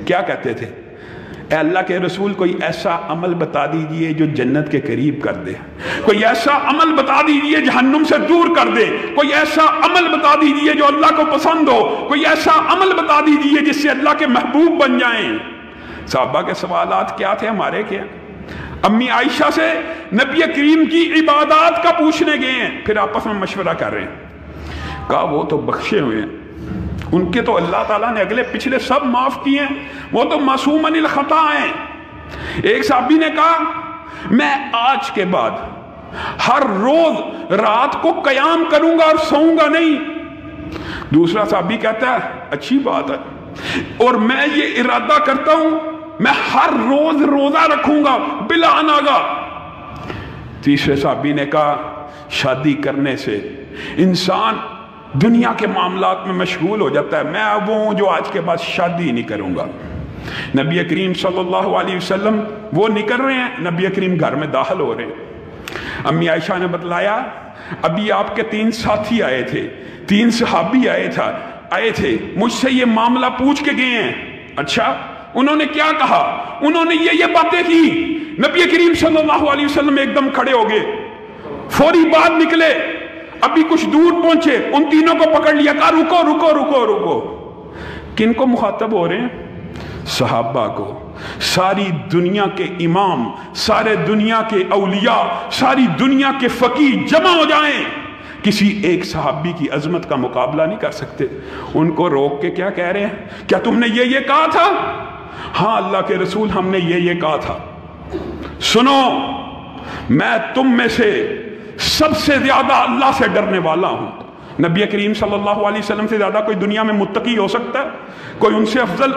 کیا کہتے تھے؟ اے اللہ کے رسول کوئی ایسا عمل بتا دیجئے جو جنت کے قریب کر دے، کوئی ایسا عمل بتا دیجئے جہنم سے دور کر دے، کوئی ایسا عمل بتا دیجئے جو اللہ کو پسند ہو، کوئی ایسا عمل بتا دیجئے جس سے اللہ کے محبوب بن جائیں۔ صحابہ کے سوالات کیا تھے، ہمارے کیا؟ امی عائشہ سے نبی کریم کی عبادات کا پوچھنے گئے ہیں، پھر آپس میں مشورہ کر رہے ہیں۔ کہا وہ تو بخشے ہوئے ہیں، ان کے تو اللہ تعالیٰ نے اگلے پچھلے سب معاف کیے ہیں، وہ تو معصوم عن الخطا ہیں۔ ایک صحابی نے کہا میں آج کے بعد ہر روز رات کو قیام کروں گا اور سوؤں گا نہیں۔ دوسرا صحابی کہتا ہے اچھی بات ہے، اور میں یہ ارادہ کرتا ہوں میں ہر روز روزہ رکھوں گا بلا ناگا۔ تیسرے صحابی نے کہا شادی کرنے سے انسان دنیا کے معاملات میں مشغول ہو جاتا ہے، میں وہ ہوں جو آج کے بعد شادی نہیں کروں گا۔ نبی کریم صلی اللہ علیہ وسلم وہ نکل رہے ہیں، نبی کریم گھر میں داخل ہو رہے ہیں۔ امی عائشہ نے بتلایا ابھی آپ کے 3 ساتھی آئے تھے، 3 صحابی آئے تھے، مجھ سے یہ معاملہ پوچھ کے گئے ہیں۔ اچھا انہوں نے کیا کہا؟ انہوں نے یہ باتیں کی۔ نبی کریم صلی اللہ علیہ وسلم ایک دم کھڑے ہو گئے، فوری بعد نکلے، ابھی کچھ دور پہنچے، ان تینوں کو پکڑ لیا، کہا رکو رکو رکو رکو۔ کن کو مخاطب ہو رہے ہیں؟ صحابہ کو۔ ساری دنیا کے امام، سارے دنیا کے اولیاء، ساری دنیا کے فقیہ جمع ہو جائیں، کسی ایک صحابی کی عظمت کا مقابلہ نہیں کر سکتے۔ ان کو روک کے کیا کہہ رہے ہیں؟ کیا تم نے یہ کہا تھا؟ ہاں اللہ کے رسول ہم نے یہ کہا تھا۔ سنو میں تم میں سے سب سے زیادہ اللہ سے ڈرنے والا ہوں۔ نبی کریم صلی اللہ علیہ وسلم سے زیادہ کوئی دنیا میں متقی ہو سکتا ہے؟ کوئی ان سے افضل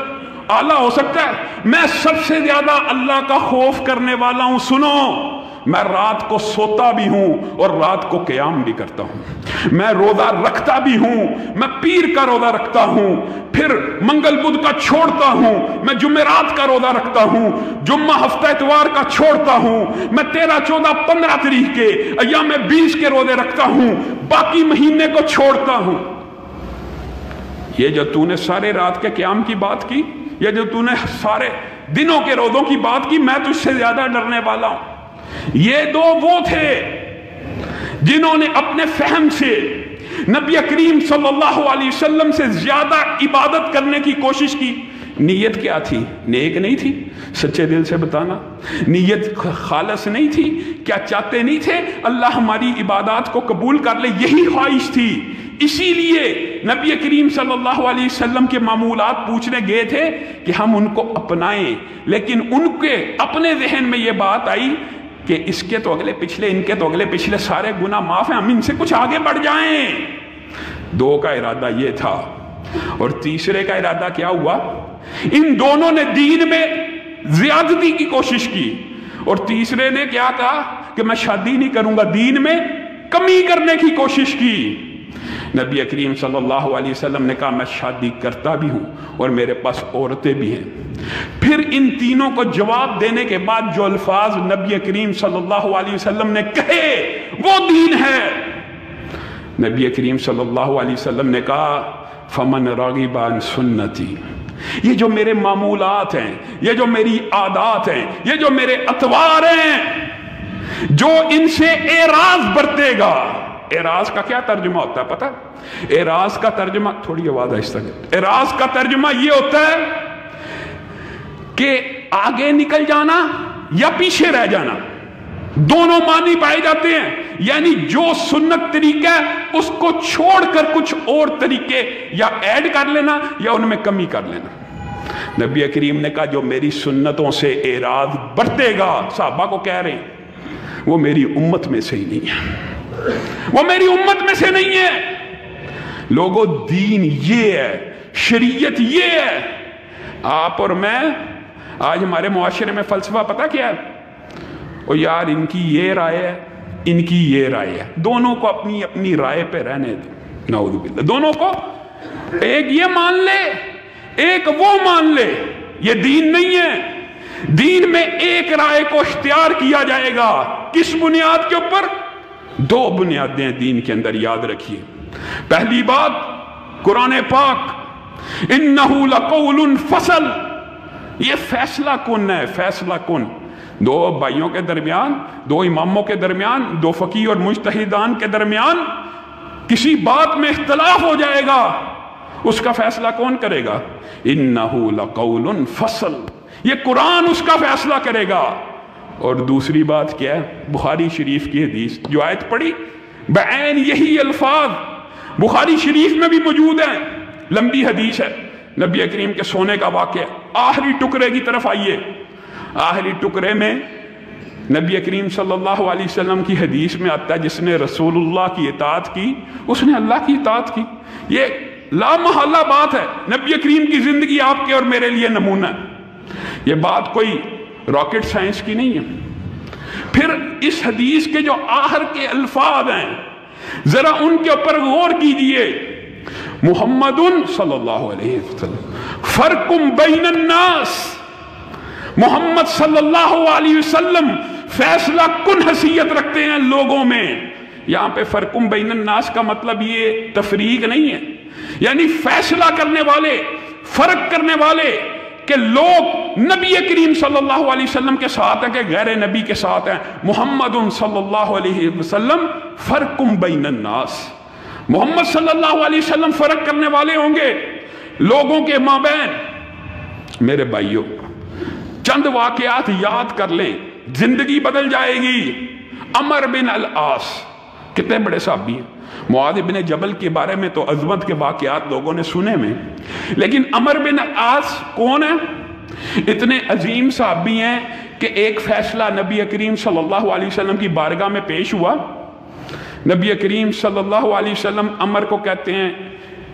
اعلیٰ ہو سکتا ہے؟ میں سب سے زیادہ اللہ کا خوف کرنے والا ہوں۔ سنو میں رات کو سوتا بھی ہوں اور رات کو قیام بھی کرتا ہوں، میں روزہ رکھتا بھی ہوں، میں پیر کا روزہ رکھتا ہوں، پھر منگل بدھ کا چھوڑتا ہوں، میں جمعرات کا روزہ رکھتا ہوں، جمعہ ہفتہ اتوار کا چھوڑتا ہوں، میں 13، 14، 15 تاریخ کے ایام 20 کے روزے رکھتا ہوں، باقی مہینے کو چھوڑتا ہوں۔ یہ جو تو نے سارے رات کے قیام کی بات کی، یہ جو تو نے سارے دنوں کے روزوں کی بات کی، میں تجھ سے زیادہ ڈرنے والا ہوں۔ یہ دو وہ تھے جنہوں نے اپنے فہم سے نبی کریم صلی اللہ علیہ وسلم سے زیادہ عبادت کرنے کی کوشش کی۔ نیت کیا تھی؟ نیک نہیں تھی؟ سچے دل سے بتانا، نیت خالص نہیں تھی؟ کیا چاہتے نہیں تھے اللہ ہماری عبادات کو قبول کر لے؟ یہی خواہش تھی۔ اسی لیے نبی کریم صلی اللہ علیہ وسلم کے معمولات پوچھنے گئے تھے کہ ہم ان کو اپنائیں، لیکن ان کے اپنے ذہن میں یہ بات آئی کہ اس کے تو اگلے پچھلے، ان کے تو اگلے پچھلے سارے گناہ معاف ہیں، ہم ان سے کچھ آگے بڑھ جائیں۔ 2 کا ارادہ یہ تھا، اور تیسرے کا ارادہ کیا ہوا؟ ان دونوں نے دین میں زیادتی کی کوشش کی، اور تیسرے نے کیا کہا کہ میں شادی نہیں کروں گا، دین میں کمی کرنے کی کوشش کی۔ نبی کریم صلی اللہ علیہ وسلم نے کہا میں شادی کرتا بھی ہوں اور میرے پاس عورتیں بھی ہیں۔ پھر ان تینوں کو جواب دینے کے بعد جو الفاظ نبی کریم صلی اللہ علیہ وسلم نے کہے وہ دین ہے۔ نبی کریم صلی اللہ علیہ وسلم نے کہا فمن راغب عن سنتی، یہ جو میرے معمولات ہیں، یہ جو میری عادات ہیں، یہ جو میرے اطوار ہیں، جو ان سے اعراض برتے گا۔ اعراض کا کیا ترجمہ ہوتا ہے پتہ؟ اعراض کا ترجمہ، تھوڑی آواز آہستہ کر، اعراض کا ترجمہ یہ ہوتا ہے کہ آگے نکل جانا یا پیچھے رہ جانا، دونوں معنی پائے جاتے ہیں۔ یعنی جو سنت طریقہ ہے اس کو چھوڑ کر کچھ اور طریقے یا ایڈ کر لینا یا ان میں کمی کر لینا۔ نبی کریم نے کہا جو میری سنتوں سے اعراض برتے گا، صحابہ کو کہہ رہے ہیں، وہ میری امت میں سے ہی نہیں ہے، وہ میری امت میں سے نہیں ہے۔ لوگوں دین یہ ہے، شریعت یہ ہے۔ آپ اور میں آج ہمارے معاشرے میں فلسفہ پتہ کیا ہے؟ او یار ان کی یہ رائے ہے، ان کی یہ رائے ہے، دونوں کو اپنی اپنی رائے پہ رہنے دیں، نعوذ باللہ، دونوں کو ایک یہ مان لے ایک وہ مان لے، یہ دین نہیں ہے۔ دین میں ایک رائے کو اختیار کیا جائے گا، کس بنیاد کے اوپر؟ 2 بنیادیں دین کے اندر یاد رکھیے۔ پہلی بات قرآن پاک، انہو لقول فصل، یہ فیصلہ کن ہے، فیصلہ کن. دو بھائیوں کے درمیان، دو اماموں کے درمیان، دو فقیہ اور مجتہدان کے درمیان کسی بات میں اختلاف ہو جائے گا، اس کا فیصلہ کون کرے گا؟ انہو لقول فصل، یہ قرآن اس کا فیصلہ کرے گا. اور دوسری بات کیا ہے؟ بخاری شریف کی حدیث، جو آیت پڑھی بعین یہی الفاظ بخاری شریف میں بھی موجود ہیں، لمبی حدیث ہے، نبی کریم کے سونے کا واقعہ. آخری ٹکڑے کی طرف آئیے. آخری ٹکڑے میں نبی کریم صلی اللہ علیہ وسلم کی حدیث میں آتا ہے جس نے رسول اللہ کی اطاعت کی اس نے اللہ کی اطاعت کی. یہ لا محالہ بات ہے. نبی کریم کی زندگی آپ کے اور میرے لیے نمونہ ہے. یہ بات کوئی راکٹ سائنس کی نہیں ہے. پھر اس حدیث کے جو آخر کے الفاظ ہیں ذرا ان کے اوپر غور کیجئے. محمد صلی اللہ علیہ وسلم فرقم بین الناس، محمد صلی اللہ علیہ وسلم فیصلہ کن حیثیت رکھتے ہیں لوگوں میں. یہاں پہ فرقم بین الناس کا مطلب یہ تفریق نہیں ہے، یعنی فیصلہ کرنے والے، فرق کرنے والے کہ لوگ نبی کریم صلی اللہ علیہ وسلم کے ساتھ ہیں کہ غیر نبی کے ساتھ ہیں. محمد صلی اللہ علیہ وسلم فرقم بین الناس، محمد صلی اللہ علیہ وسلم فرق کرنے والے ہوں گے لوگوں کے مابین. میرے بھائیوں چند واقعات یاد کر لیں، زندگی بدل جائے گی. عمر بن العاص کتنے بڑے صحابی ہیں. معاذ بن جبل کے بارے میں تو عظمت کے واقعات لوگوں نے سنے میں، لیکن عمر بن العاص کون ہے؟ اتنے عظیم صحابی ہیں کہ ایک فیصلہ نبی کریم صلی اللہ علیہ وسلم کی بارگاہ میں پیش ہوا. نبی کریم صلی اللہ علیہ وسلم عمر کو کہتے ہیں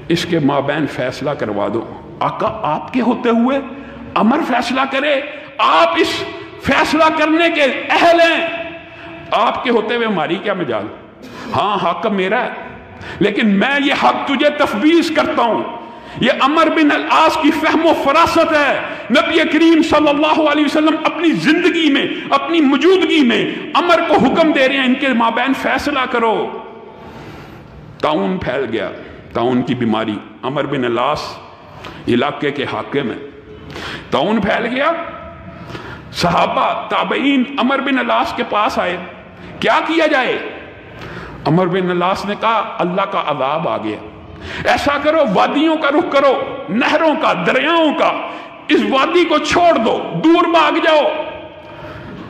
اس کے مابین فیصلہ کروا دو. آقا آپ کے ہوتے ہوئے عمر فیصلہ کرے؟ آپ اس فیصلہ کرنے کے اہل ہیں، آپ کے ہوتے ہوئے ہماری کیا مجال؟ ہاں حق میرا ہے، لیکن میں یہ حق تجھے تفویض کرتا ہوں. یہ عمر بن العاص کی فہم و فراست ہے. نبی کریم صلی اللہ علیہ وسلم اپنی زندگی میں، اپنی موجودگی میں عمر کو حکم دے رہے ہیں ان کے مابین فیصلہ کرو. طاعون پھیل گیا، طاعون کی بیماری. عمر بن العاص علاقے کے حاکم ہیں. طاعون پھیل گیا، صحابہ تابعین عمر بن العاص کے پاس آئے، کیا کیا جائے؟ عمر بن العاص نے کہا اللہ کا عذاب آ گیا، ایسا کرو وادیوں کا رخ کرو، نہروں کا، دریاؤں کا، اس وادی کو چھوڑ دو، دور بھاگ جاؤ.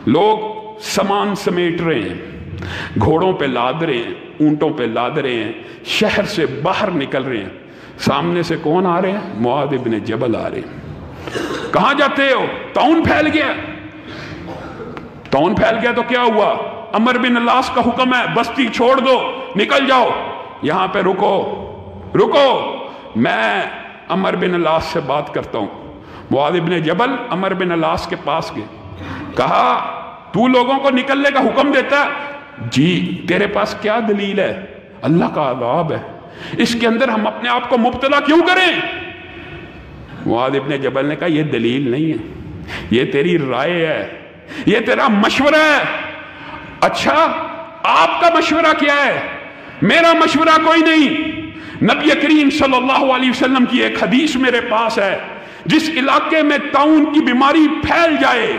لوگ سامان سمیٹ رہے ہیں، گھوڑوں پہ لاد رہے ہیں، اونٹوں پہ لاد رہے ہیں، شہر سے باہر نکل رہے ہیں. سامنے سے کون آ رہے ہیں؟ معاذ بن جبل آ رہے ہیں. کہاں جاتے ہو؟ طاعون پھیل گیا. طاعون پھیل گیا تو کیا ہوا؟ عمر بن العاص کا حکم ہے بستی چھوڑ دو، نکل جاؤ، یہاں پہ رکو رکو، میں عمر بن العاص سے بات کرتا ہوں. معاذ بن جبل عمر بن العاص کے پاس گئے، کہا تو لوگوں کو نکلنے کا حکم دیتا ہے؟ جی. تیرے پاس کیا دلیل ہے؟ اللہ کا عذاب ہے، اس کے اندر ہم اپنے آپ کو مبتلا کیوں کریں؟ معاذ بن جبل نے کہا یہ دلیل نہیں ہے، یہ تیری رائے ہے، یہ تیرا مشورہ ہے. اچھا آپ کا مشورہ کیا ہے؟ میرا مشورہ کوئی نہیں. نبی کریم صلی اللہ علیہ وسلم کی ایک حدیث میرے پاس ہے، جس علاقے میں طاعون کی بیماری پھیل جائے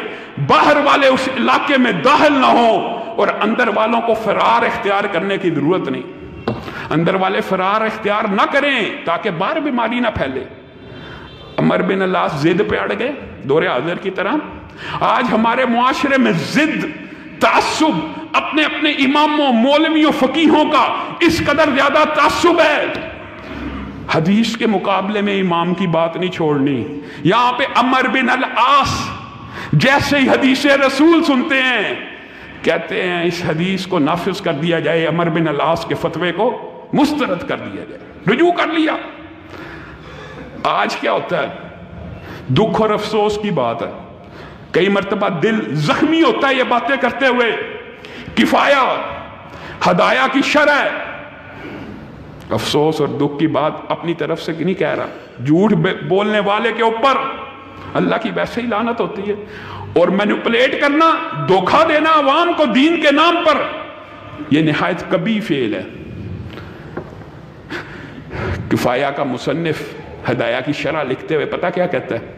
باہر والے اس علاقے میں داخل نہ ہوں اور اندر والوں کو فرار اختیار کرنے کی ضرورت نہیں. اندر والے فرار اختیار نہ کریں تاکہ باہر بیماری نہ پھیلے. عمر بن العاص ضد پہ اڑ گئے دور حاضر کی طرح. آج ہمارے معاشرے میں ضد، تعصب، اپنے اپنے اماموں، مولویوں، فقیہوں کا اس قدر زیادہ تعصب ہے. حدیث کے مقابلے میں امام کی بات نہیں چھوڑنی. یہاں پہ عمر بن العاص جیسے ہی حدیث رسول سنتے ہیں کہتے ہیں اس حدیث کو نافذ کر دیا جائے، عمر بن العاص کے فتوے کو مسترد کر دیا جائے، رجوع کر لیا. آج کیا ہوتا ہے؟ دکھ اور افسوس کی بات ہے. کئی مرتبہ دل زخمی ہوتا ہے یہ باتیں کرتے ہوئے. کفایہ ہدایہ کی شرح، افسوس اور دکھ کی بات اپنی طرف سے نہیں کہہ رہا. جھوٹ بولنے والے کے اوپر اللہ کی ویسے ہی لعنت ہوتی ہے. اور مینپولیٹ کرنا، دھوکہ دینا عوام کو دین کے نام پر، یہ نہایت کبھی فعل ہے. کفایہ کا مصنف ہدایہ کی شرح لکھتے ہوئے پتہ کیا کہتا ہے؟